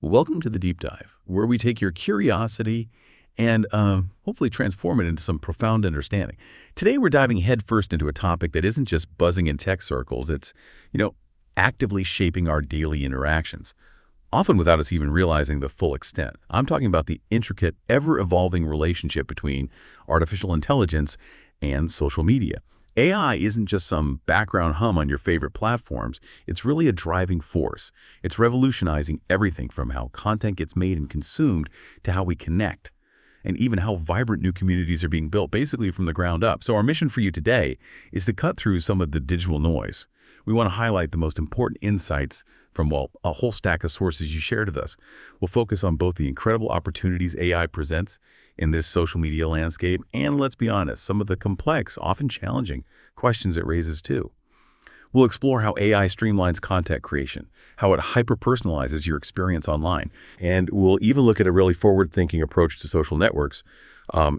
Welcome to the Deep Dive, where we take your curiosity and hopefully transform it into some profound understanding. Today, we're diving headfirst into a topic that isn't just buzzing in tech circles. It's, actively shaping our daily interactions, often without us even realizing the full extent. I'm talking about the intricate, ever-evolving relationship between artificial intelligence and social media. AI isn't just some background hum on your favorite platforms. It's really a driving force. It's revolutionizing everything from how content gets made and consumed to how we connect, and even how vibrant new communities are being built, basically from the ground up. So our mission for you today is to cut through some of the digital noise. We want to highlight the most important insights from, a whole stack of sources you shared with us. We'll focus on both the incredible opportunities AI presents in this social media landscape, and let's be honest, some of the complex, often challenging questions it raises too. We'll explore how AI streamlines content creation, how it hyper-personalizes your experience online, and we'll even look at a really forward-thinking approach to social networks,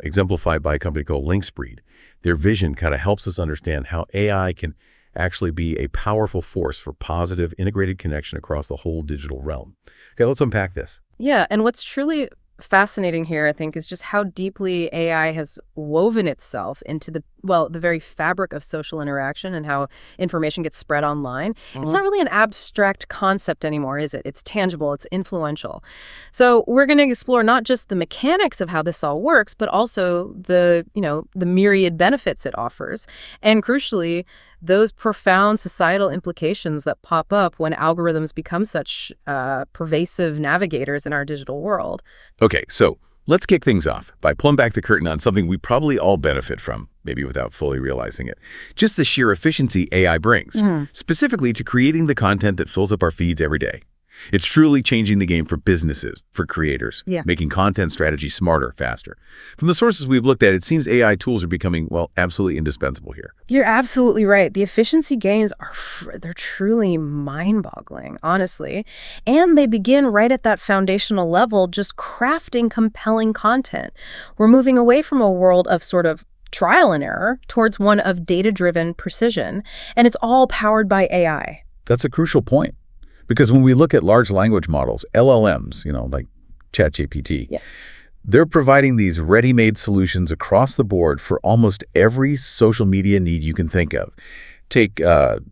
exemplified by a company called Linkspreed. Their vision kind of helps us understand how AI can actually be a powerful force for positive, integrated connection across the whole digital realm. Okay, let's unpack this. Yeah, and what's truly fascinating here, I think, is just how deeply AI has woven itself into the very fabric of social interaction and how information gets spread online. It's not really an abstract concept anymore, is it? It's tangible, it's influential. So we're going to explore not just the mechanics of how this all works, but also the myriad benefits it offers. And crucially, those profound societal implications that pop up when algorithms become such pervasive navigators in our digital world. Okay, so let's kick things off by pulling back the curtain on something we probably all benefit from, maybe without fully realizing it. Just the sheer efficiency AI brings, specifically to creating the content that fills up our feeds every day. It's truly changing the game for businesses, for creators, making content strategy smarter, faster. From the sources we've looked at, it seems AI tools are becoming, absolutely indispensable here. You're absolutely right. The efficiency gains they're truly mind-boggling, honestly. And they begin right at that foundational level, just crafting compelling content. We're moving away from a world of sort of trial and error towards one of data-driven precision. And it's all powered by AI. That's a crucial point. Because when we look at large language models, LLMs, like ChatGPT, they're providing these ready-made solutions across the board for almost every social media need you can think of. Take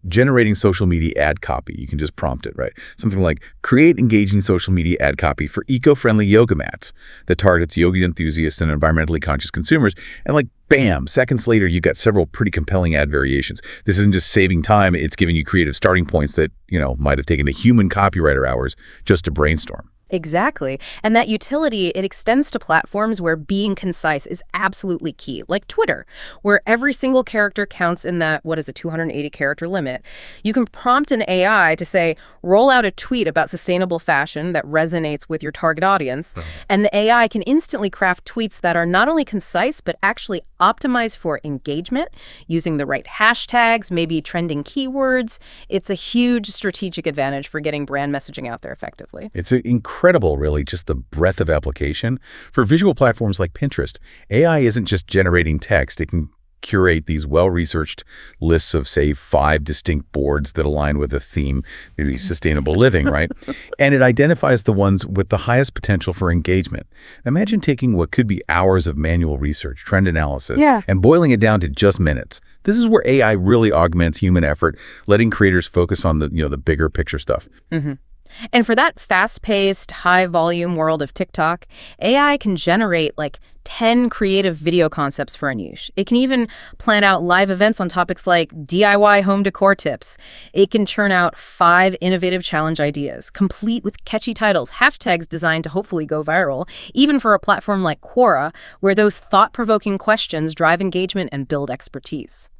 generating social media ad copy. You can just prompt it, right? Something like create engaging social media ad copy for eco-friendly yoga mats that targets yoga enthusiasts and environmentally conscious consumers. And bam, seconds later, you got several pretty compelling ad variations. This isn't just saving time. It's giving you creative starting points that, might have taken a human copywriter hours just to brainstorm. Exactly. And that utility, it extends to platforms where being concise is absolutely key, like Twitter, where every single character counts in that, 280 character limit. You can prompt an AI to say, roll out a tweet about sustainable fashion that resonates with your target audience. And the AI can instantly craft tweets that are not only concise, but actually optimized for engagement, using the right hashtags, maybe trending keywords. It's a huge strategic advantage for getting brand messaging out there effectively. It's incredible, really, just the breadth of application. For visual platforms like Pinterest, AI isn't just generating text. It can curate these well-researched lists of, say, 5 distinct boards that align with a theme, maybe sustainable living, right? And it identifies the ones with the highest potential for engagement. Imagine taking what could be hours of manual research, trend analysis, and boiling it down to just minutes. This is where AI really augments human effort, letting creators focus on the bigger picture stuff. And for that fast-paced, high-volume world of TikTok, AI can generate 10 creative video concepts for a niche. It can even plan out live events on topics like DIY home decor tips. It can churn out 5 innovative challenge ideas, complete with catchy titles, hashtags designed to hopefully go viral, even for a platform like Quora, where those thought-provoking questions drive engagement and build expertise.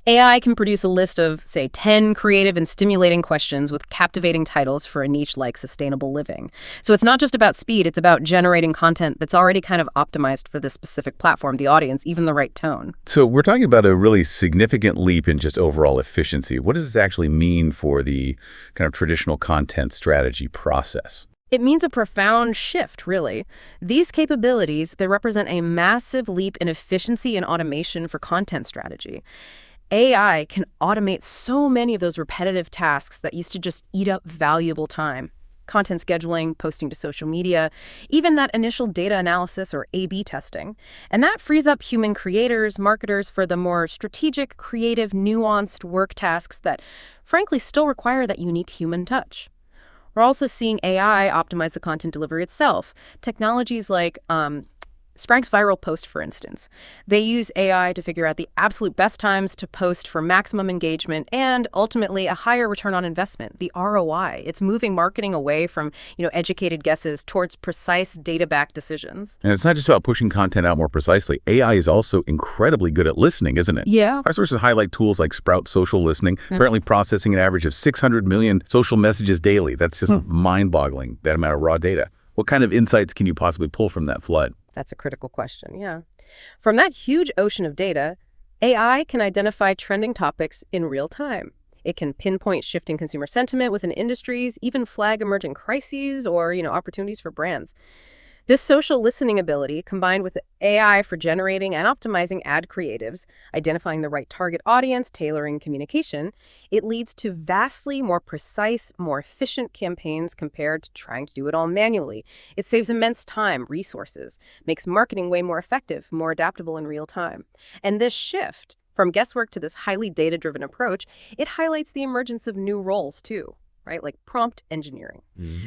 AI can produce a list of, say, 10 creative and stimulating questions with captivating titles for a niche like sustainable living. So it's not just about speed, it's about generating content that's already kind of optimized for the specific platform, the audience, even the right tone. So we're talking about a really significant leap in just overall efficiency. What does this actually mean for the kind of traditional content strategy process? It means a profound shift, really. These capabilities, they represent a massive leap in efficiency and automation for content strategy. AI can automate so many of those repetitive tasks that used to just eat up valuable time. content scheduling, posting to social media, even that initial data analysis or A/B testing. And that frees up human creators, marketers for the more strategic, creative, nuanced work tasks that, frankly, still require that unique human touch. We're also seeing AI optimize the content delivery itself. Technologies like Sprague's viral post, for instance. They use AI to figure out the absolute best times to post for maximum engagement and ultimately a higher return on investment, the ROI. It's moving marketing away from, educated guesses towards precise data-backed decisions. And it's not just about pushing content out more precisely. AI is also incredibly good at listening, isn't it? Yeah. Our sources highlight tools like Sprout Social Listening, currently processing an average of 600 million social messages daily. That's just mind-boggling, that amount of raw data. What kind of insights can you possibly pull from that flood? That's a critical question, yeah. From that huge ocean of data, AI can identify trending topics in real time. It can pinpoint shifting consumer sentiment within industries, even flag emerging crises or, opportunities for brands. This social listening ability, combined with AI for generating and optimizing ad creatives, identifying the right target audience, tailoring communication, it leads to vastly more precise, more efficient campaigns compared to trying to do it all manually. It saves immense time, resources, makes marketing way more effective, more adaptable in real time. And this shift from guesswork to this highly data-driven approach, it highlights the emergence of new roles too. Right? Like prompt engineering,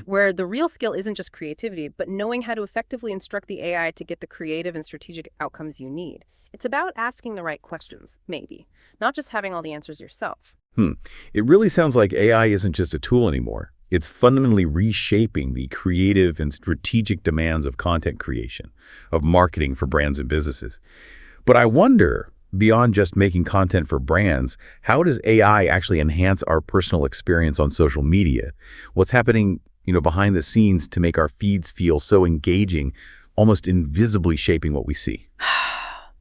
where the real skill isn't just creativity, but knowing how to effectively instruct the AI to get the creative and strategic outcomes you need. It's about asking the right questions, maybe, not just having all the answers yourself. It really sounds like AI isn't just a tool anymore. It's fundamentally reshaping the creative and strategic demands of content creation, of marketing for brands and businesses. But I wonder, beyond just making content for brands, how does AI actually enhance our personal experience on social media? What's happening, behind the scenes to make our feeds feel so engaging, almost invisibly shaping what we see?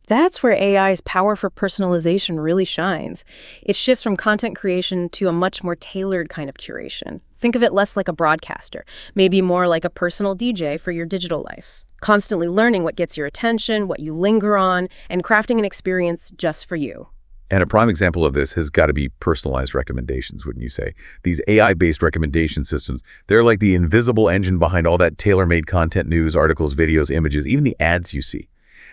That's where AI's power for personalization really shines. It shifts from content creation to a much more tailored kind of curation. Think of it less like a broadcaster, maybe more like a personal DJ for your digital life. Constantly learning what gets your attention, what you linger on, and crafting an experience just for you. And a prime example of this has got to be personalized recommendations, wouldn't you say? These AI-based recommendation systems, they're like the invisible engine behind all that tailor-made content, news, articles, videos, images, even the ads you see.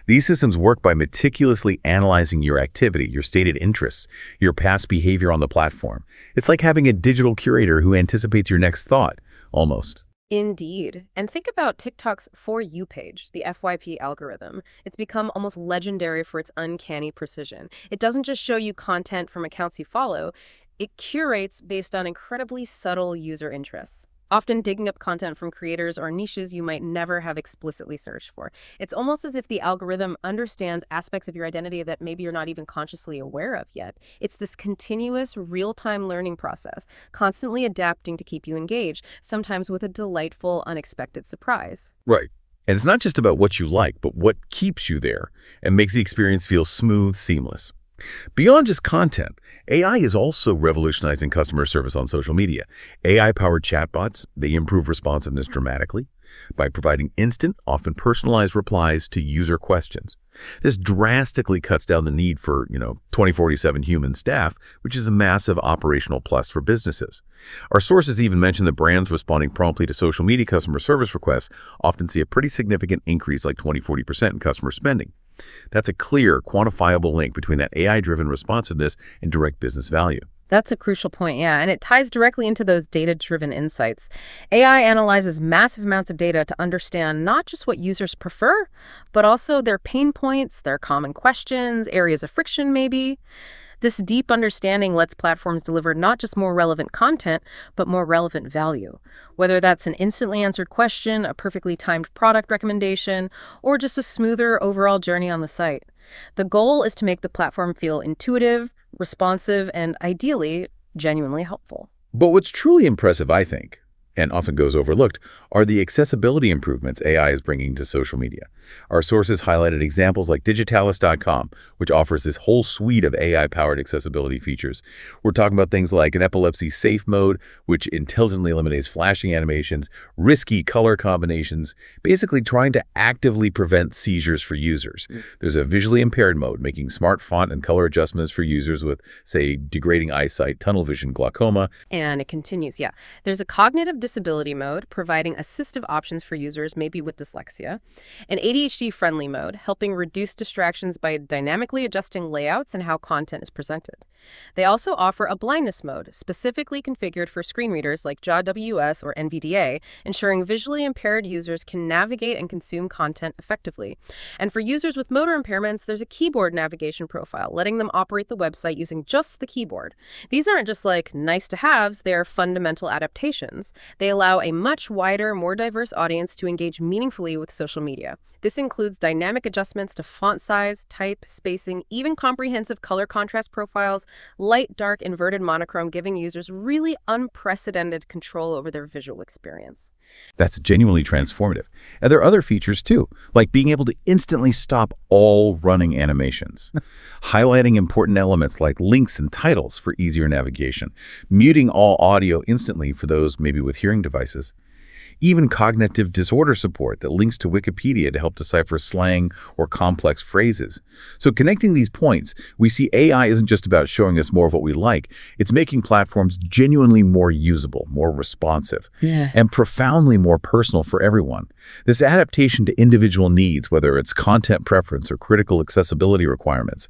These systems work by meticulously analyzing your activity, your stated interests, your past behavior on the platform. It's like having a digital curator who anticipates your next thought, almost. Indeed. And think about TikTok's For You page, the FYP algorithm. It's become almost legendary for its uncanny precision. It doesn't just show you content from accounts you follow, it curates based on incredibly subtle user interests, often digging up content from creators or niches you might never have explicitly searched for. It's almost as if the algorithm understands aspects of your identity that maybe you're not even consciously aware of yet. It's this continuous, real-time learning process, constantly adapting to keep you engaged, sometimes with a delightful, unexpected surprise. Right. And it's not just about what you like, but what keeps you there and makes the experience feel smooth, seamless. Beyond just content, AI is also revolutionizing customer service on social media. AI-powered chatbots, they improve responsiveness dramatically by providing instant, often personalized replies to user questions. This drastically cuts down the need for, 24/7 human staff, which is a massive operational plus for businesses. Our sources even mention that brands responding promptly to social media customer service requests often see a pretty significant increase, like 20–40% in customer spending. That's a clear, quantifiable link between that AI-driven responsiveness and direct business value. That's a crucial point, yeah, and it ties directly into those data-driven insights. AI analyzes massive amounts of data to understand not just what users prefer, but also their pain points, their common questions, areas of friction maybe. This deep understanding lets platforms deliver not just more relevant content, but more relevant value. Whether that's an instantly answered question, a perfectly timed product recommendation, or just a smoother overall journey on the site. The goal is to make the platform feel intuitive, responsive, and ideally, genuinely helpful. But what's truly impressive, I think, and often goes overlooked, are the accessibility improvements AI is bringing to social media. Our sources highlighted examples like digitalis.com, which offers this whole suite of AI-powered accessibility features. We're talking about things like an epilepsy safe mode, which intelligently eliminates flashing animations, risky color combinations, basically trying to actively prevent seizures for users. There's a visually impaired mode, making smart font and color adjustments for users with, say, degrading eyesight, tunnel vision, glaucoma. And it continues, yeah. There's a cognitive disability mode, providing assistive options for users maybe with dyslexia, an ADHD-friendly mode, helping reduce distractions by dynamically adjusting layouts and how content is presented. They also offer a blindness mode, specifically configured for screen readers like JAWS or NVDA, ensuring visually impaired users can navigate and consume content effectively. And for users with motor impairments, there's a keyboard navigation profile, letting them operate the website using just the keyboard. These aren't just like nice-to-haves, they are fundamental adaptations. They allow a much wider, more diverse audience to engage meaningfully with social media. This includes dynamic adjustments to font size, type, spacing, even comprehensive color contrast profiles, light, dark, inverted monochrome, giving users really unprecedented control over their visual experience. That's genuinely transformative. And there are other features too, like being able to instantly stop all running animations, highlighting important elements like links and titles for easier navigation, muting all audio instantly for those maybe with hearing devices, even cognitive disorder support that links to Wikipedia to help decipher slang or complex phrases. So connecting these points, we see AI isn't just about showing us more of what we like, it's making platforms genuinely more usable, more responsive, and profoundly more personal for everyone. This adaptation to individual needs, whether it's content preference or critical accessibility requirements,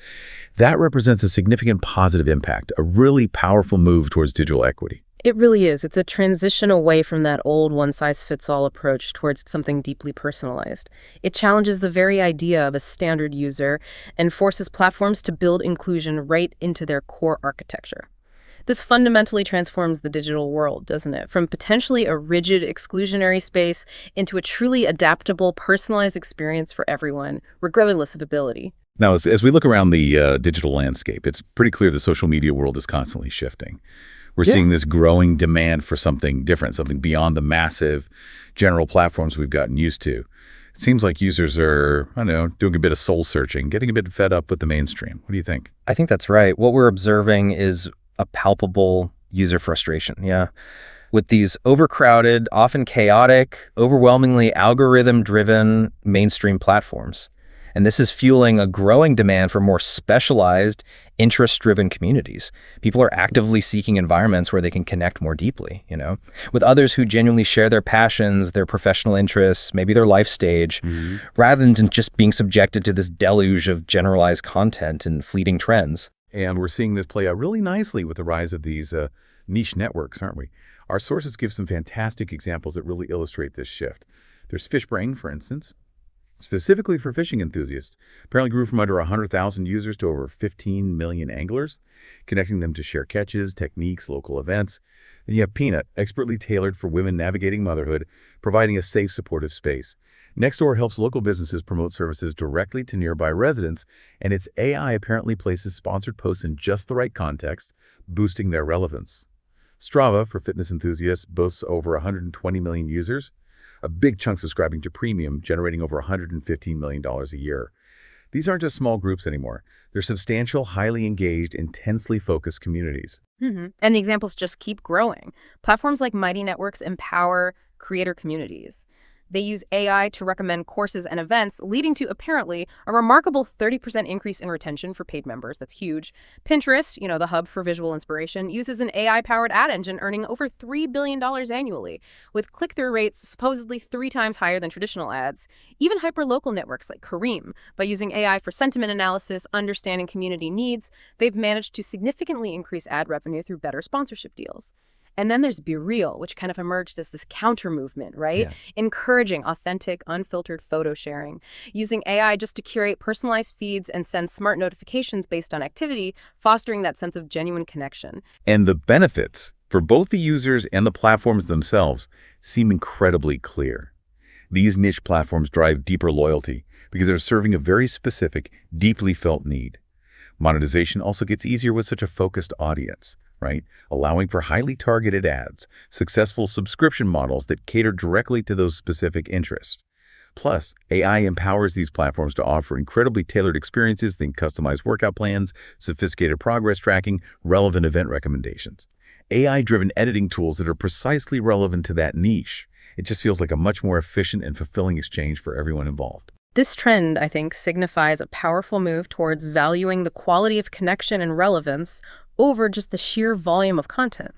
that represents a significant positive impact, a really powerful move towards digital equity. It really is. It's a transition away from that old one-size-fits-all approach towards something deeply personalized. It challenges the very idea of a standard user and forces platforms to build inclusion right into their core architecture. This fundamentally transforms the digital world, doesn't it? From potentially a rigid, exclusionary space into a truly adaptable, personalized experience for everyone, regardless of ability. Now, as we look around the digital landscape, it's pretty clear the social media world is constantly shifting. We're seeing this growing demand for something different, something beyond the massive general platforms we've gotten used to. It seems like users are, I don't know, doing a bit of soul searching, getting a bit fed up with the mainstream. What do you think? I think that's right. What we're observing is a palpable user frustration, with these overcrowded, often chaotic, overwhelmingly algorithm-driven mainstream platforms. And this is fueling a growing demand for more specialized, interest-driven communities. People are actively seeking environments where they can connect more deeply, with others who genuinely share their passions, their professional interests, maybe their life stage, rather than just being subjected to this deluge of generalized content and fleeting trends. And we're seeing this play out really nicely with the rise of these niche networks, aren't we? Our sources give some fantastic examples that really illustrate this shift. There's Fishbrain, for instance, specifically for fishing enthusiasts, apparently grew from under 100,000 users to over 15 million anglers, connecting them to share catches, techniques, local events. Then you have Peanut, expertly tailored for women navigating motherhood, providing a safe, supportive space. Nextdoor helps local businesses promote services directly to nearby residents, and its AI apparently places sponsored posts in just the right context, boosting their relevance. Strava, for fitness enthusiasts, boasts over 120 million users, a big chunk subscribing to Premium, generating over $115 million a year. These aren't just small groups anymore. They're substantial, highly engaged, intensely focused communities. And the examples just keep growing. Platforms like Mighty Networks empower creator communities. They use AI to recommend courses and events, leading to, apparently, a remarkable 30% increase in retention for paid members. That's huge. Pinterest, the hub for visual inspiration, uses an AI-powered ad engine, earning over $3 billion annually, with click-through rates supposedly 3 times higher than traditional ads. Even hyperlocal networks like Kareem, by using AI for sentiment analysis, understanding community needs, they've managed to significantly increase ad revenue through better sponsorship deals. And then there's Be Real, which kind of emerged as this counter movement, right? Encouraging authentic, unfiltered photo sharing, using AI just to curate personalized feeds and send smart notifications based on activity, fostering that sense of genuine connection. And the benefits for both the users and the platforms themselves seem incredibly clear. These niche platforms drive deeper loyalty because they're serving a very specific, deeply felt need. Monetization also gets easier with such a focused audience, right? Allowing for highly targeted ads, successful subscription models that cater directly to those specific interests. Plus, AI empowers these platforms to offer incredibly tailored experiences, think customized workout plans, sophisticated progress tracking, relevant event recommendations. AI-driven editing tools that are precisely relevant to that niche. It just feels like a much more efficient and fulfilling exchange for everyone involved. This trend, I think, signifies a powerful move towards valuing the quality of connection and relevance over just the sheer volume of content.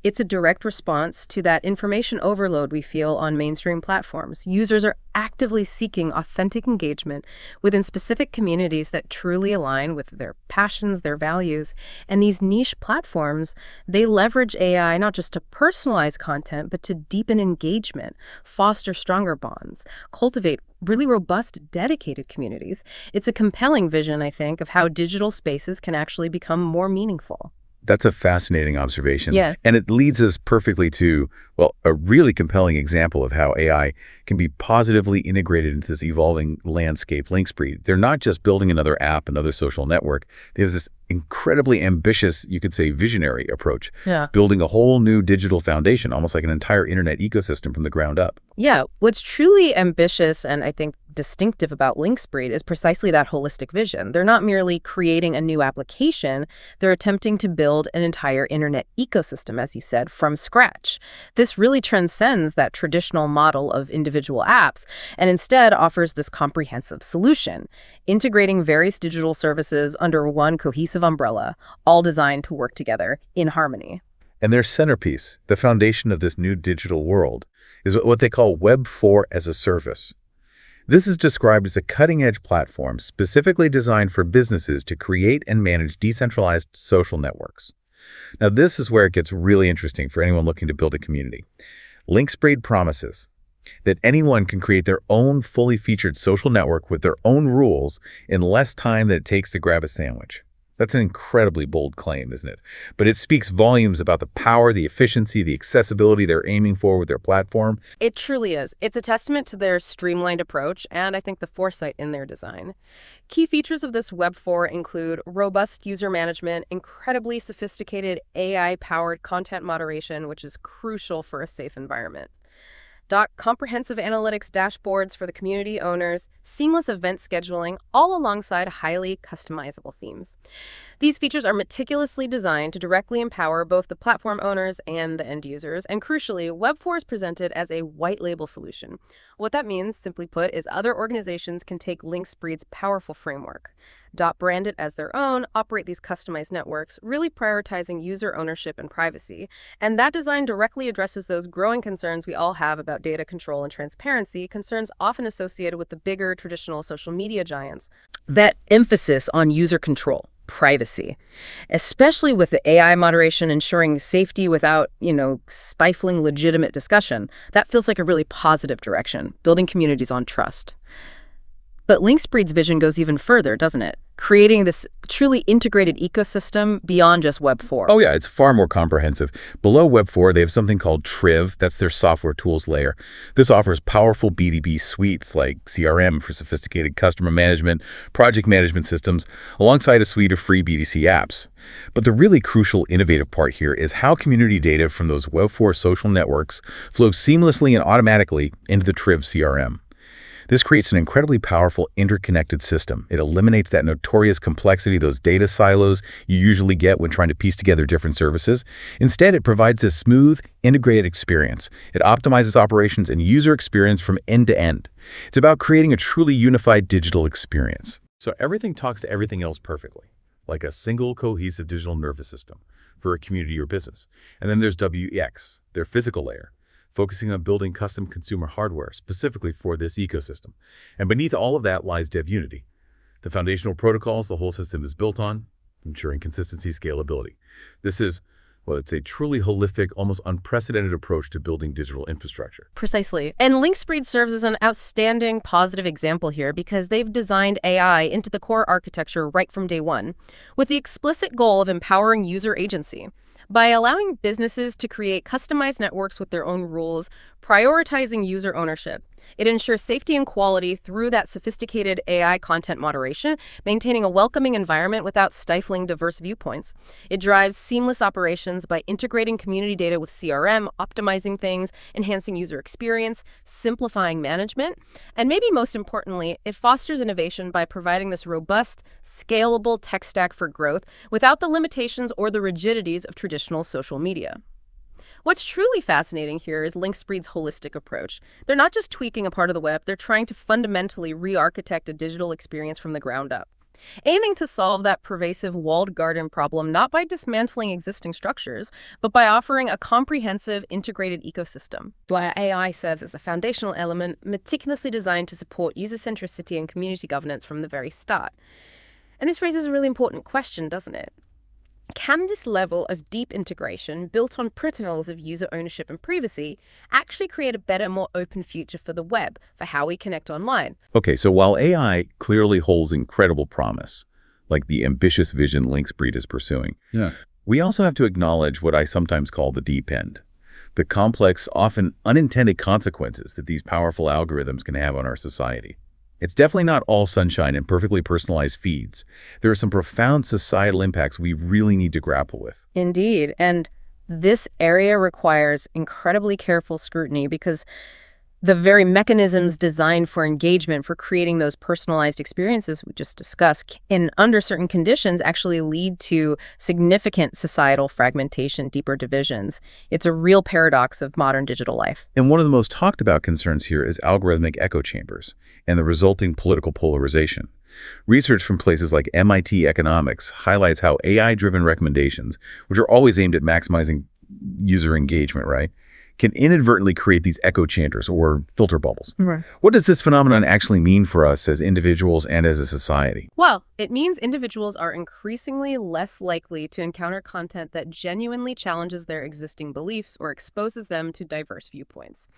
It's a direct response to that information overload we feel on mainstream platforms. Users are actively seeking authentic engagement within specific communities that truly align with their passions, their values. And these niche platforms, they leverage AI not just to personalize content, but to deepen engagement, foster stronger bonds, cultivate really robust, dedicated communities. It's a compelling vision, I think, of how digital spaces can actually become more meaningful. That's a fascinating observation. Yeah. And it leads us perfectly to, well, a really compelling example of how AI can be positively integrated into this evolving landscape, Linkspreed. They're not just building another app, another social network. They have this incredibly ambitious, you could say visionary approach, building a whole new digital foundation, almost like an entire internet ecosystem from the ground up. Yeah, what's truly ambitious and I think distinctive about Linkspreed is precisely that holistic vision. They're not merely creating a new application, they're attempting to build an entire internet ecosystem, as you said, from scratch. This really transcends that traditional model of individual apps and instead offers this comprehensive solution, integrating various digital services under one cohesive umbrella, all designed to work together in harmony. And their centerpiece, the foundation of this new digital world, is what they call Web 4 as a service. This is described as a cutting-edge platform specifically designed for businesses to create and manage decentralized social networks. Now, this is where it gets really interesting for anyone looking to build a community. Linkspreed promises that anyone can create their own fully featured social network with their own rules in less time than it takes to grab a sandwich. That's an incredibly bold claim, isn't it? But it speaks volumes about the power, the efficiency, the accessibility they're aiming for with their platform. It truly is. It's a testament to their streamlined approach and I think the foresight in their design. Key features of this Web 4 include robust user management, incredibly sophisticated AI-powered content moderation, which is crucial for a safe environment. Comprehensive analytics dashboards for the community owners, seamless event scheduling, all alongside highly customizable themes. These features are meticulously designed to directly empower both the platform owners and the end users, and crucially, Web 4 is presented as a white label solution. What that means, simply put, is other organizations can take Linkspreed's powerful framework, brand it as their own, operate these customized networks, really prioritizing user ownership and privacy. And that design directly addresses those growing concerns we all have about data control and transparency, concerns often associated with the bigger traditional social media giants. That emphasis on user control, privacy, especially with the AI moderation ensuring safety without, stifling legitimate discussion, that feels like a really positive direction, building communities on trust. But Linkspreed's vision goes even further, doesn't it? Creating this truly integrated ecosystem beyond just Web 4. Oh yeah, it's far more comprehensive. Below Web 4, they have something called Triv. That's their software tools layer. This offers powerful B2B suites like CRM for sophisticated customer management, project management systems, alongside a suite of free B2C apps. But the really crucial innovative part here is how community data from those Web 4 social networks flows seamlessly and automatically into the Triv CRM. This creates an incredibly powerful interconnected system. It eliminates that notorious complexity, those data silos you usually get when trying to piece together different services. Instead, it provides a smooth, integrated experience. It optimizes operations and user experience from end to end. It's about creating a truly unified digital experience. So everything talks to everything else perfectly, like a single cohesive digital nervous system for a community or business. And then there's WEX, their physical layer, focusing on building custom consumer hardware specifically for this ecosystem. And beneath all of that lies DevUnity, the foundational protocols the whole system is built on, ensuring consistency, scalability. This is, well, it's a truly holistic, almost unprecedented approach to building digital infrastructure. Precisely. And Linkspreed serves as an outstanding positive example here because they've designed AI into the core architecture right from day one, with the explicit goal of empowering user agency. By allowing businesses to create customized networks with their own rules, prioritizing user ownership, it ensures safety and quality through that sophisticated AI content moderation, maintaining a welcoming environment without stifling diverse viewpoints. It drives seamless operations by integrating community data with CRM, optimizing things, enhancing user experience, simplifying management, and maybe most importantly, it fosters innovation by providing this robust, scalable tech stack for growth without the limitations or the rigidities of traditional social media. What's truly fascinating here is Linkspreed's holistic approach. They're not just tweaking a part of the web, they're trying to fundamentally re-architect a digital experience from the ground up. aiming to solve that pervasive walled garden problem not by dismantling existing structures, but by offering a comprehensive, integrated ecosystem, where AI serves as a foundational element meticulously designed to support user centricity and community governance from the very start. And this raises a really important question, doesn't it? Can this level of deep integration, built on principles of user ownership and privacy, actually create a better, more open future for the web, for how we connect online? Okay, so while AI clearly holds incredible promise, like the ambitious vision Linkspreed is pursuing, we also have to acknowledge what I sometimes call the deep end, the complex, often unintended consequences that these powerful algorithms can have on our society. It's definitely not all sunshine and perfectly personalized feeds. There are some profound societal impacts we really need to grapple with. Indeed, and this area requires incredibly careful scrutiny because the very mechanisms designed for engagement, for creating those personalized experiences we just discussed, in under certain conditions actually lead to significant societal fragmentation, deeper divisions. It's a real paradox of modern digital life. And one of the most talked about concerns here is algorithmic echo chambers and the resulting political polarization. Research from places like MIT Economics highlights how AI-driven recommendations, which are always aimed at maximizing user engagement, right, can inadvertently create these echo chambers or filter bubbles. Right. What does this phenomenon actually mean for us as individuals and as a society? Well, it means individuals are increasingly less likely to encounter content that genuinely challenges their existing beliefs or exposes them to diverse viewpoints.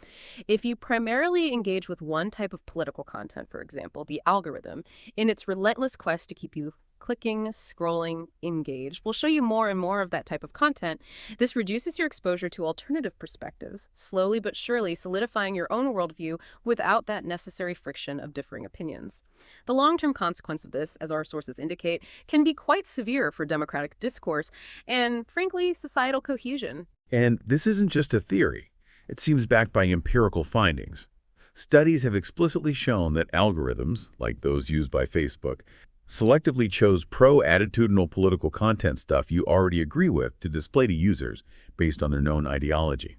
If you primarily engage with one type of political content, for example, the algorithm, in its relentless quest to keep you clicking, scrolling, engaged, will show you more and more of that type of content. This reduces your exposure to alternative perspectives, slowly but surely solidifying your own worldview without that necessary friction of differing opinions. The long-term consequence of this, as our sources indicate, can be quite severe for democratic discourse and, frankly, societal cohesion. And this isn't just a theory. It seems backed by empirical findings. Studies have explicitly shown that algorithms, like those used by Facebook, selectively chose pro-attitudinal political content stuff you already agree with to display to users based on their known ideology.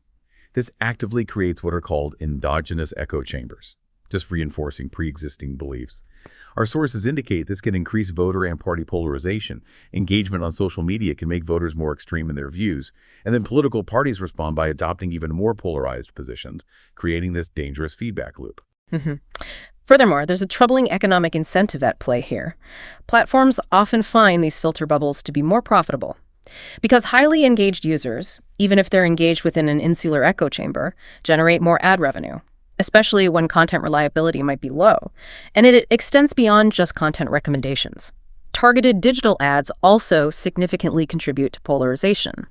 This actively creates what are called endogenous echo chambers, just reinforcing pre-existing beliefs. Our sources indicate this can increase voter and party polarization. Engagement on social media can make voters more extreme in their views, and then political parties respond by adopting even more polarized positions, creating this dangerous feedback loop. Furthermore, there's a troubling economic incentive at play here. Platforms often find these filter bubbles to be more profitable because highly engaged users, even if they're engaged within an insular echo chamber, generate more ad revenue, especially when content reliability might be low. And it extends beyond just content recommendations. Targeted digital ads also significantly contribute to polarization.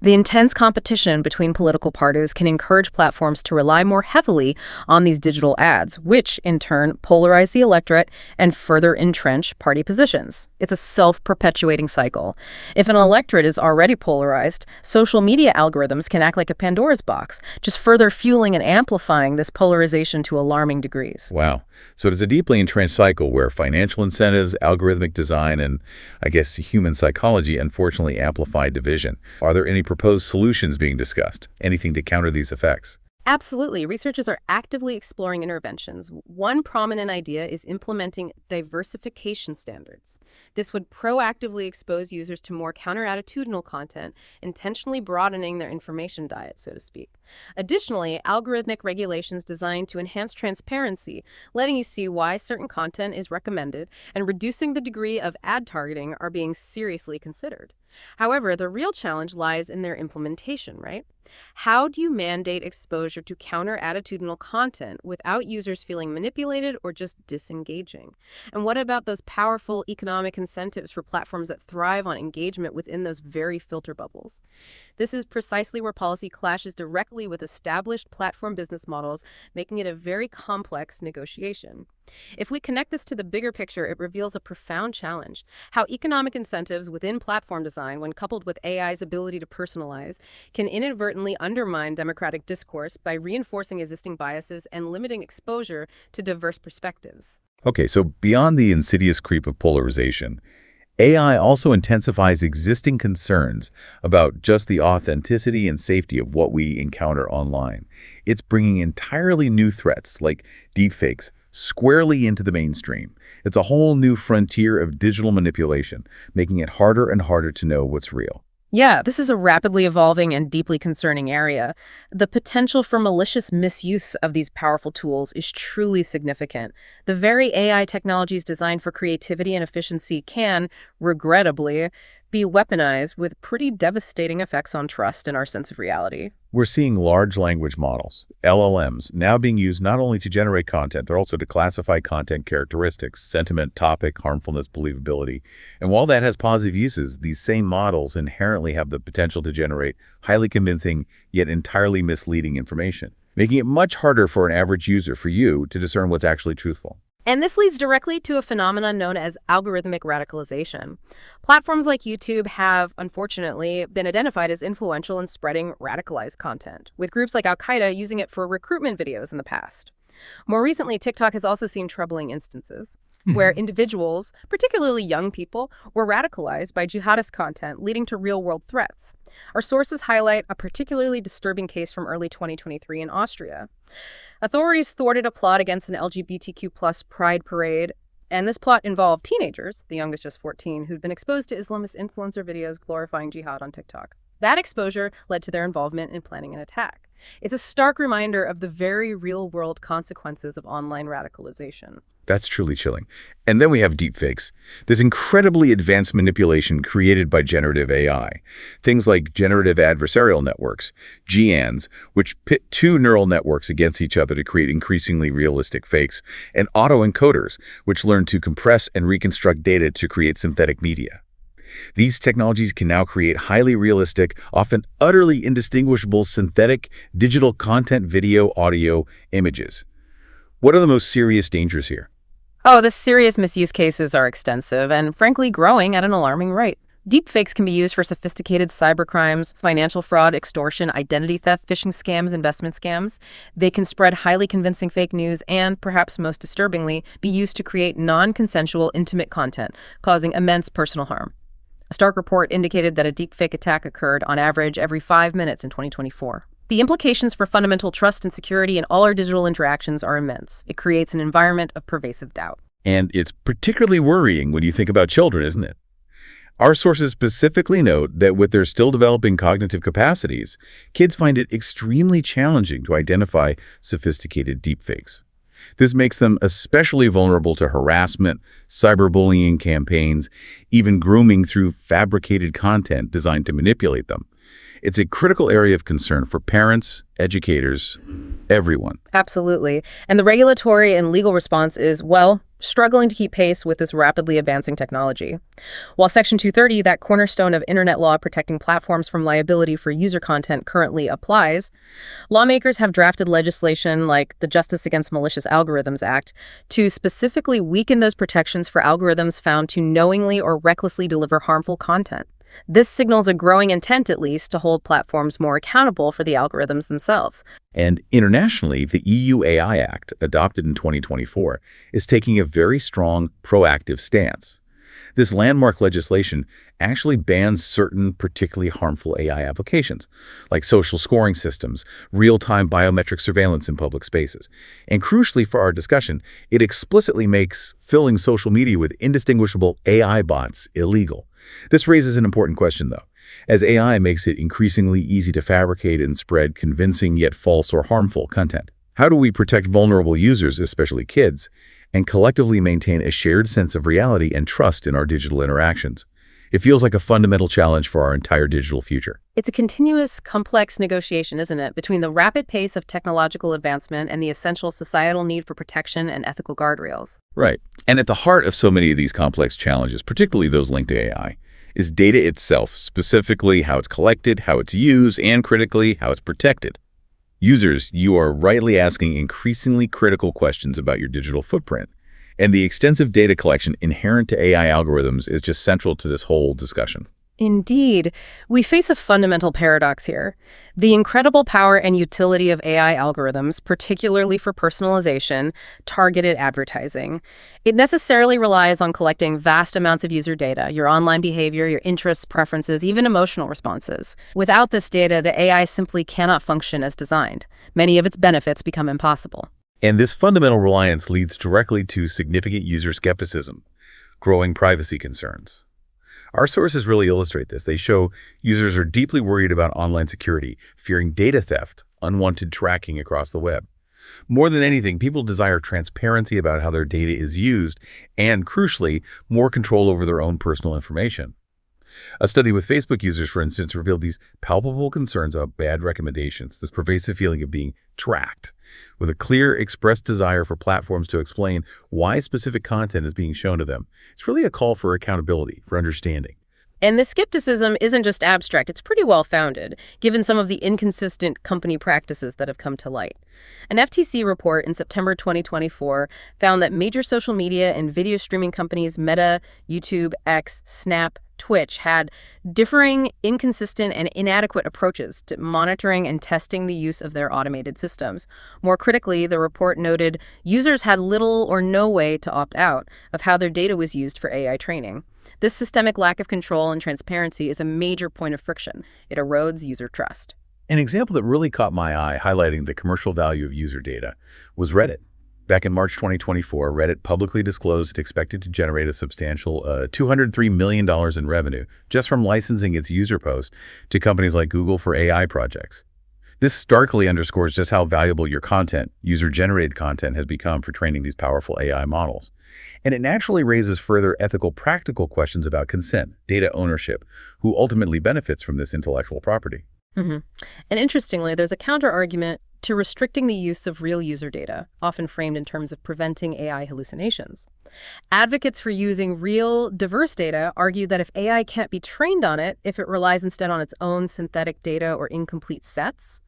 The intense competition between political parties can encourage platforms to rely more heavily on these digital ads, which, in turn, polarize the electorate and further entrench party positions. It's a self-perpetuating cycle. If an electorate is already polarized, social media algorithms can act like a Pandora's box, just further fueling and amplifying this polarization to alarming degrees. Wow. So it's a deeply entrenched cycle where financial incentives, algorithmic design, and I guess human psychology unfortunately amplify division. Are there any proposed solutions being discussed? Anything to counter these effects? Absolutely. Researchers are actively exploring interventions. One prominent idea is implementing diversification standards. This would proactively expose users to more counter-attitudinal content, intentionally broadening their information diet, so to speak. Additionally, algorithmic regulations designed to enhance transparency, letting you see why certain content is recommended, and reducing the degree of ad targeting are being seriously considered. However, the real challenge lies in their implementation, right? How do you mandate exposure to counter-attitudinal content without users feeling manipulated or just disengaging? And what about those powerful economic incentives for platforms that thrive on engagement within those very filter bubbles? This is precisely where policy clashes directly with established platform business models, making it a very complex negotiation. If we connect this to the bigger picture, it reveals a profound challenge: how economic incentives within platform design, when coupled with AI's ability to personalize, can inadvertently undermine democratic discourse by reinforcing existing biases and limiting exposure to diverse perspectives. Okay, so beyond the insidious creep of polarization, AI also intensifies existing concerns about just the authenticity and safety of what we encounter online. It's bringing entirely new threats like deepfakes, squarely into the mainstream. It's a whole new frontier of digital manipulation, making it harder and harder to know what's real. Yeah, this is a rapidly evolving and deeply concerning area. The potential for malicious misuse of these powerful tools is truly significant. The very AI technologies designed for creativity and efficiency can, regrettably, be weaponized with pretty devastating effects on trust and our sense of reality. We're seeing large language models, LLMs, now being used not only to generate content, but also to classify content characteristics, sentiment, topic, harmfulness, believability. And while that has positive uses, these same models inherently have the potential to generate highly convincing, yet entirely misleading information, making it much harder for an average user, for you, to discern what's actually truthful. And this leads directly to a phenomenon known as algorithmic radicalization. Platforms like YouTube have, unfortunately, been identified as influential in spreading radicalized content, with groups like Al-Qaeda using it for recruitment videos in the past. More recently, TikTok has also seen troubling instances where individuals, particularly young people, were radicalized by jihadist content, leading to real-world threats. Our sources highlight a particularly disturbing case from early 2023 in Austria. Authorities thwarted a plot against an LGBTQ+ pride parade, and this plot involved teenagers, the youngest just 14, who'd been exposed to Islamist influencer videos glorifying jihad on TikTok. That exposure led to their involvement in planning an attack. It's a stark reminder of the very real-world consequences of online radicalization. That's truly chilling. And then we have deepfakes, this incredibly advanced manipulation created by generative AI. Things like generative adversarial networks, GANs, which pit two neural networks against each other to create increasingly realistic fakes, and autoencoders, which learn to compress and reconstruct data to create synthetic media. These technologies can now create highly realistic, often utterly indistinguishable synthetic digital content, video, audio, images. What are the most serious dangers here? Oh, the serious misuse cases are extensive and, frankly, growing at an alarming rate. Deepfakes can be used for sophisticated cybercrimes, financial fraud, extortion, identity theft, phishing scams, investment scams. They can spread highly convincing fake news and, perhaps most disturbingly, be used to create non-consensual, intimate content, causing immense personal harm. A Stark report indicated that a deepfake attack occurred, on average, every 5 minutes in 2024. The implications for fundamental trust and security in all our digital interactions are immense. It creates an environment of pervasive doubt. And it's particularly worrying when you think about children, isn't it? Our sources specifically note that with their still developing cognitive capacities, kids find it extremely challenging to identify sophisticated deepfakes. This makes them especially vulnerable to harassment, cyberbullying campaigns, even grooming through fabricated content designed to manipulate them. It's a critical area of concern for parents, educators, everyone. Absolutely. And the regulatory and legal response is, well, struggling to keep pace with this rapidly advancing technology. While Section 230, that cornerstone of internet law protecting platforms from liability for user content, currently applies, lawmakers have drafted legislation like the Justice Against Malicious Algorithms Act to specifically weaken those protections for algorithms found to knowingly or recklessly deliver harmful content. This signals a growing intent, at least, to hold platforms more accountable for the algorithms themselves. And internationally, the EU AI Act, adopted in 2024, is taking a very strong, proactive stance. This landmark legislation actually bans certain particularly harmful AI applications, like social scoring systems, real-time biometric surveillance in public spaces. And crucially for our discussion, it explicitly makes filling social media with indistinguishable AI bots illegal. This raises an important question, though. As AI makes it increasingly easy to fabricate and spread convincing yet false or harmful content, how do we protect vulnerable users, especially kids, and collectively maintain a shared sense of reality and trust in our digital interactions? It feels like a fundamental challenge for our entire digital future. It's a continuous, complex negotiation, isn't it, between the rapid pace of technological advancement and the essential societal need for protection and ethical guardrails. Right. And at the heart of so many of these complex challenges, particularly those linked to AI, is data itself, specifically how it's collected, how it's used, and critically, how it's protected. Users, you are rightly asking increasingly critical questions about your digital footprint. And the extensive data collection inherent to AI algorithms is just central to this whole discussion. Indeed. We face a fundamental paradox here. The incredible power and utility of AI algorithms, particularly for personalization, targeted advertising. It necessarily relies on collecting vast amounts of user data, your online behavior, your interests, preferences, even emotional responses. Without this data, the AI simply cannot function as designed. Many of its benefits become impossible. And this fundamental reliance leads directly to significant user skepticism, growing privacy concerns. Our sources really illustrate this. They show users are deeply worried about online security, fearing data theft, unwanted tracking across the web. More than anything, people desire transparency about how their data is used and, crucially, more control over their own personal information. A study with Facebook users, for instance, revealed these palpable concerns about bad recommendations, this pervasive feeling of being tracked, with a clear, expressed desire for platforms to explain why specific content is being shown to them. It's really a call for accountability, for understanding. And the skepticism isn't just abstract, it's pretty well founded, given some of the inconsistent company practices that have come to light. An FTC report in September 2024 found that major social media and video streaming companies Meta, YouTube, X, Snap, Twitch had differing, inconsistent, and inadequate approaches to monitoring and testing the use of their automated systems. More critically, the report noted users had little or no way to opt out of how their data was used for AI training. This systemic lack of control and transparency is a major point of friction. It erodes user trust. An example that really caught my eye, highlighting the commercial value of user data, was Reddit. Back in March 2024, Reddit publicly disclosed it expected to generate a substantial $203 million in revenue just from licensing its user posts to companies like Google for AI projects. This starkly underscores just how valuable your content, user-generated content, has become for training these powerful AI models. And it naturally raises further ethical, practical questions about consent, data ownership, who ultimately benefits from this intellectual property. And interestingly, there's a counter-argument to restricting the use of real user data, often framed in terms of preventing AI hallucinations. Advocates for using real, diverse data argue that if AI can't be trained on it, if it relies instead on its own synthetic data or incomplete sets,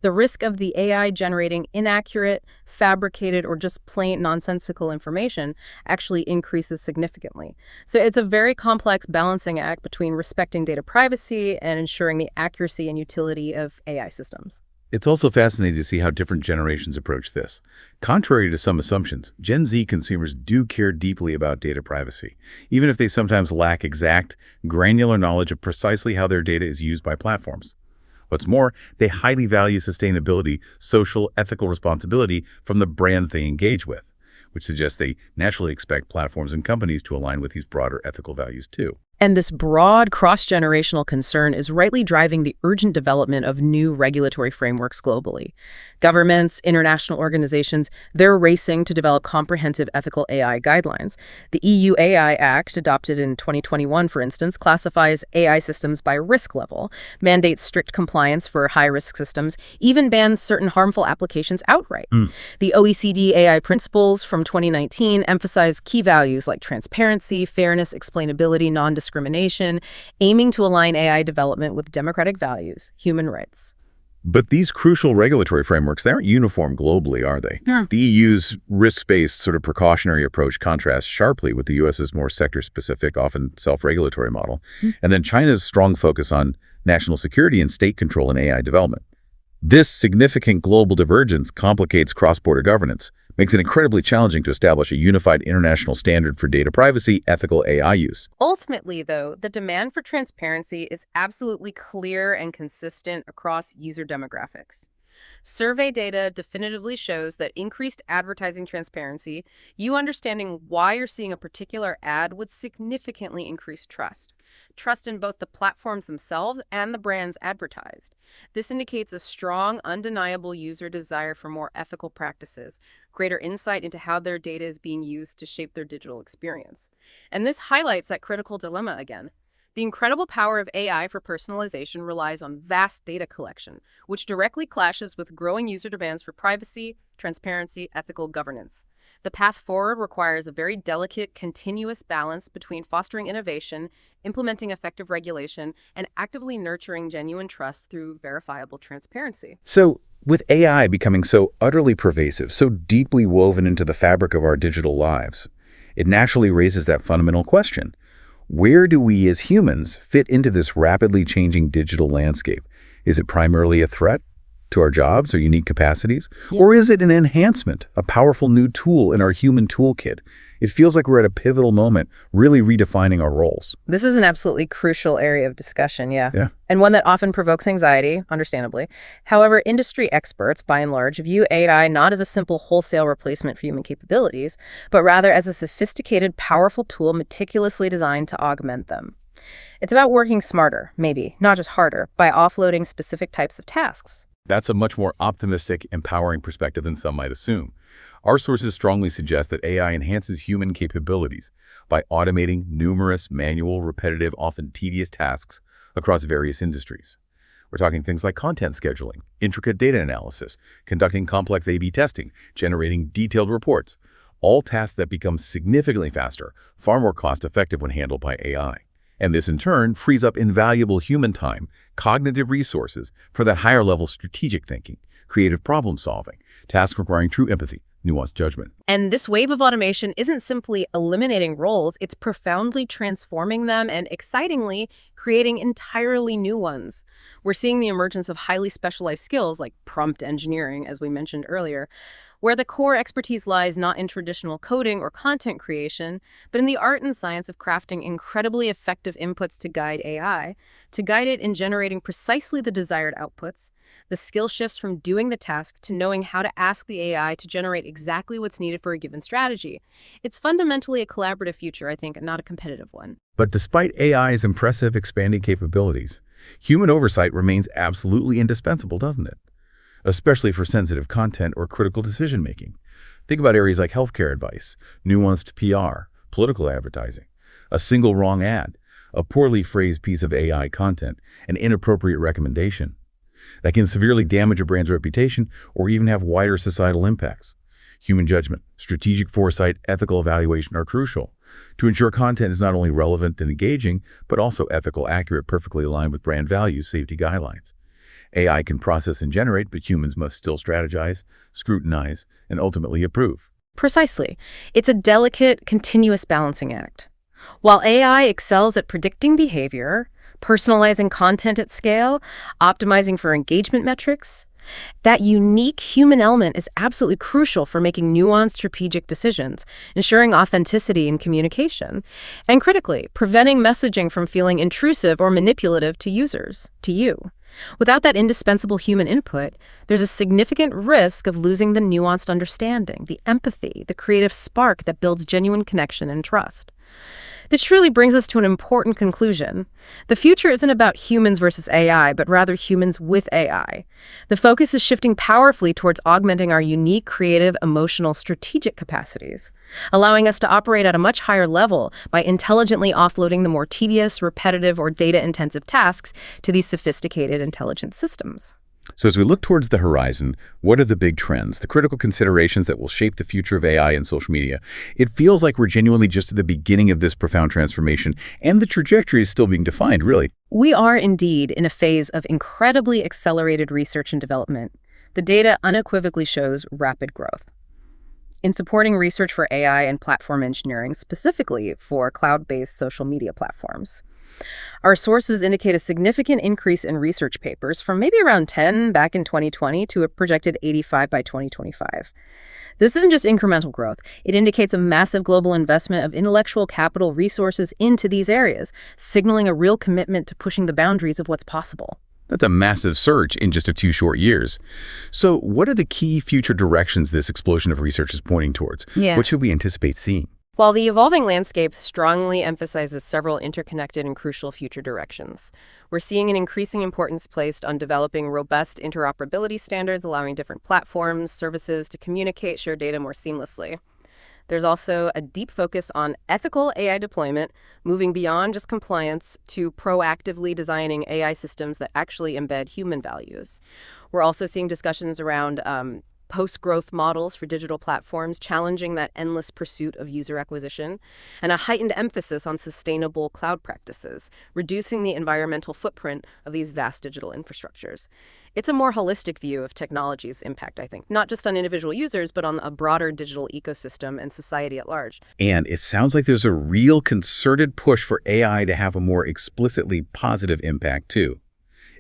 the risk of the AI generating inaccurate, fabricated, or just plain nonsensical information actually increases significantly. So it's a very complex balancing act between respecting data privacy and ensuring the accuracy and utility of AI systems. It's also fascinating to see how different generations approach this. Contrary to some assumptions, Gen Z consumers do care deeply about data privacy, even if they sometimes lack exact, granular knowledge of precisely how their data is used by platforms. What's more, they highly value sustainability, social, ethical responsibility from the brands they engage with, which suggests they naturally expect platforms and companies to align with these broader ethical values too. And this broad cross-generational concern is rightly driving the urgent development of new regulatory frameworks globally. Governments, international organizations, they're racing to develop comprehensive ethical AI guidelines. The EU AI Act, adopted in 2021, for instance, classifies AI systems by risk level, mandates strict compliance for high-risk systems, even bans certain harmful applications outright. The OECD AI principles from 2019 emphasize key values like transparency, fairness, explainability, non-discrimination, aiming to align AI development with democratic values, human rights. But these crucial regulatory frameworks, they aren't uniform globally, are they? Yeah. The EU's risk-based sort of precautionary approach contrasts sharply with the US's more sector-specific, often self-regulatory model. And then China's strong focus on national security and state control in AI development. This significant global divergence complicates cross-border governance, makes it incredibly challenging to establish a unified international standard for data privacy, ethical AI use. Ultimately, though, the demand for transparency is absolutely clear and consistent across user demographics. Survey data definitively shows that increased advertising transparency, you understanding why you're seeing a particular ad, would significantly increase trust. Trust in both the platforms themselves and the brands advertised. This indicates a strong, undeniable user desire for more ethical practices, greater insight into how their data is being used to shape their digital experience. And this highlights that critical dilemma again. The incredible power of AI for personalization relies on vast data collection, which directly clashes with growing user demands for privacy, transparency, ethical governance. The path forward requires a very delicate, continuous balance between fostering innovation, implementing effective regulation, and actively nurturing genuine trust through verifiable transparency. So, with AI becoming so utterly pervasive, so deeply woven into the fabric of our digital lives, it naturally raises that fundamental question. Where do we as humans fit into this rapidly changing digital landscape? Is it primarily a threat to our jobs or unique capacities? Or is it an enhancement, a powerful new tool in our human toolkit? It feels like we're at a pivotal moment, really redefining our roles. This is an absolutely crucial area of discussion, Yeah. and one that often provokes anxiety, understandably. However, industry experts, by and large, view AI not as a simple wholesale replacement for human capabilities, but rather as a sophisticated, powerful tool meticulously designed to augment them. It's about working smarter, maybe, not just harder, by offloading specific types of tasks. That's a much more optimistic, empowering perspective than some might assume. Our sources strongly suggest that AI enhances human capabilities by automating numerous manual, repetitive, often tedious tasks across various industries. We're talking things like content scheduling, intricate data analysis, conducting complex A/B testing, generating detailed reports, all tasks that become significantly faster, far more cost-effective when handled by AI. And this, in turn, frees up invaluable human time, cognitive resources for that higher-level strategic thinking, creative problem-solving, tasks requiring true empathy, nuanced judgment. And this wave of automation isn't simply eliminating roles, it's profoundly transforming them and, excitingly, creating entirely new ones. We're seeing the emergence of highly specialized skills like prompt engineering, as we mentioned earlier, where the core expertise lies not in traditional coding or content creation, but in the art and science of crafting incredibly effective inputs to guide AI, to guide it in generating precisely the desired outputs. The skill shifts from doing the task to knowing how to ask the AI to generate exactly what's needed for a given strategy. It's fundamentally a collaborative future, I think, and not a competitive one. But despite AI's impressive expanding capabilities, human oversight remains absolutely indispensable, doesn't it? Especially for sensitive content or critical decision-making. Think about areas like healthcare advice, nuanced PR, political advertising, a single wrong ad, a poorly phrased piece of AI content, an inappropriate recommendation that can severely damage a brand's reputation or even have wider societal impacts. Human judgment, strategic foresight, ethical evaluation are crucial to ensure content is not only relevant and engaging, but also ethical, accurate, perfectly aligned with brand values, safety guidelines. AI can process and generate, but humans must still strategize, scrutinize, and ultimately approve. Precisely. It's a delicate, continuous balancing act. While AI excels at predicting behavior, personalizing content at scale, optimizing for engagement metrics, that unique human element is absolutely crucial for making nuanced strategic decisions, ensuring authenticity in communication, and critically, preventing messaging from feeling intrusive or manipulative to users, to you. Without that indispensable human input, there's a significant risk of losing the nuanced understanding, the empathy, the creative spark that builds genuine connection and trust. This truly brings us to an important conclusion. The future isn't about humans versus AI, but rather humans with AI. The focus is shifting powerfully towards augmenting our unique, creative, emotional, strategic capacities, allowing us to operate at a much higher level by intelligently offloading the more tedious, repetitive, or data-intensive tasks to these sophisticated, intelligent systems. So as we look towards the horizon, what are the big trends, the critical considerations that will shape the future of AI and social media? It feels like we're genuinely just at the beginning of this profound transformation, and the trajectory is still being defined, really. We are indeed in a phase of incredibly accelerated research and development. The data unequivocally shows rapid growth. In supporting research for AI and platform engineering, specifically for cloud-based social media platforms, our sources indicate a significant increase in research papers from maybe around 10 back in 2020 to a projected 85 by 2025. This isn't just incremental growth. It indicates a massive global investment of intellectual capital resources into these areas, signaling a real commitment to pushing the boundaries of what's possible. That's a massive surge in just a few short years. So what are the key future directions this explosion of research is pointing towards? What should we anticipate seeing? While the evolving landscape strongly emphasizes several interconnected and crucial future directions, we're seeing an increasing importance placed on developing robust interoperability standards, allowing different platforms, services to communicate, share data more seamlessly. There's also a deep focus on ethical AI deployment, moving beyond just compliance to proactively designing AI systems that actually embed human values. We're also seeing discussions around post-growth models for digital platforms, challenging that endless pursuit of user acquisition, and a heightened emphasis on sustainable cloud practices, reducing the environmental footprint of these vast digital infrastructures. It's a more holistic view of technology's impact, I think, not just on individual users, but on a broader digital ecosystem and society at large. And it sounds like there's a real concerted push for AI to have a more explicitly positive impact, too.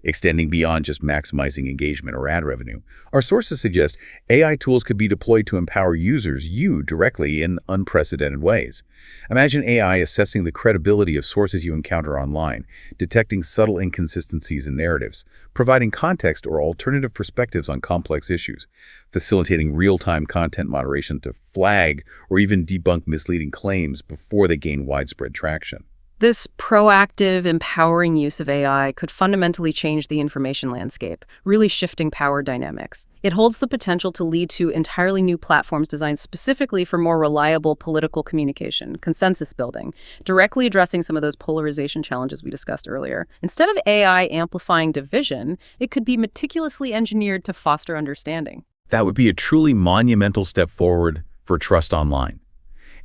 extending beyond just maximizing engagement or ad revenue. Our sources suggest AI tools could be deployed to empower users, you directly, in unprecedented ways. Imagine AI assessing the credibility of sources you encounter online, detecting subtle inconsistencies in narratives, providing context or alternative perspectives on complex issues, facilitating real-time content moderation to flag or even debunk misleading claims before they gain widespread traction. This proactive, empowering use of AI could fundamentally change the information landscape, really shifting power dynamics. It holds the potential to lead to entirely new platforms designed specifically for more reliable political communication, consensus building, directly addressing some of those polarization challenges we discussed earlier. Instead of AI amplifying division, it could be meticulously engineered to foster understanding. That would be a truly monumental step forward for trust online.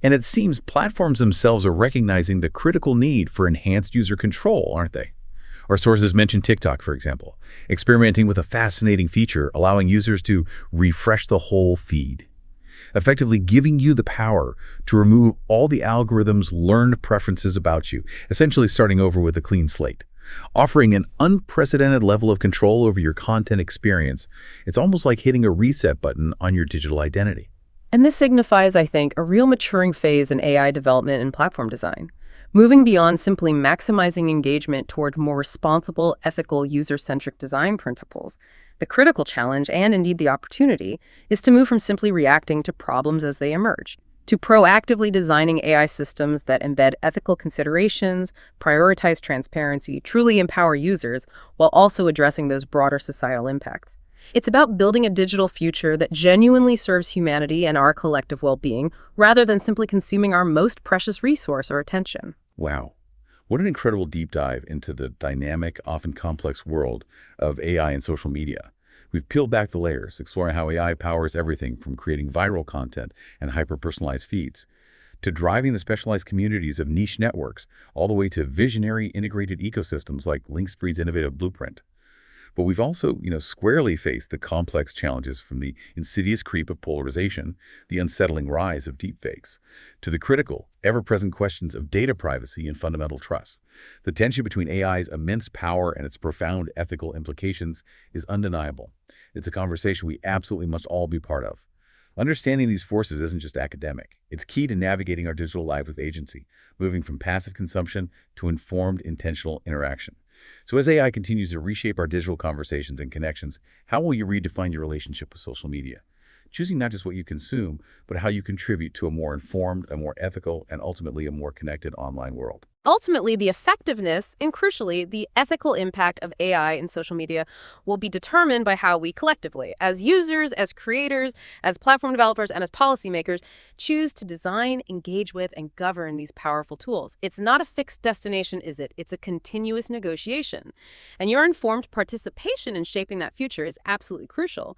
And it seems platforms themselves are recognizing the critical need for enhanced user control, aren't they? Our sources mention TikTok, for example, experimenting with a fascinating feature allowing users to refresh the whole feed, effectively giving you the power to remove all the algorithm's learned preferences about you, essentially starting over with a clean slate. Offering an unprecedented level of control over your content experience, it's almost like hitting a reset button on your digital identity. And this signifies, I think, a real maturing phase in AI development and platform design, moving beyond simply maximizing engagement towards more responsible, ethical, user-centric design principles. The critical challenge, and indeed the opportunity, is to move from simply reacting to problems as they emerge, to proactively designing AI systems that embed ethical considerations, prioritize transparency, truly empower users, while also addressing those broader societal impacts. It's about building a digital future that genuinely serves humanity and our collective well-being, rather than simply consuming our most precious resource, our attention. Wow. What an incredible deep dive into the dynamic, often complex world of AI and social media. We've peeled back the layers, exploring how AI powers everything from creating viral content and hyper-personalized feeds, to driving the specialized communities of niche networks, all the way to visionary integrated ecosystems like Linkspreed's innovative blueprint. But we've also, squarely faced the complex challenges from the insidious creep of polarization, the unsettling rise of deepfakes, to the critical, ever-present questions of data privacy and fundamental trust. The tension between AI's immense power and its profound ethical implications is undeniable. It's a conversation we absolutely must all be part of. Understanding these forces isn't just academic. It's key to navigating our digital life with agency, moving from passive consumption to informed, intentional interaction. So as AI continues to reshape our digital conversations and connections, how will you redefine your relationship with social media? Choosing not just what you consume, but how you contribute to a more informed, a more ethical, and ultimately a more connected online world. Ultimately, the effectiveness and, crucially, the ethical impact of AI in social media will be determined by how we collectively, as users, as creators, as platform developers, and as policymakers, choose to design, engage with, and govern these powerful tools. It's not a fixed destination, is it? It's a continuous negotiation. And your informed participation in shaping that future is absolutely crucial.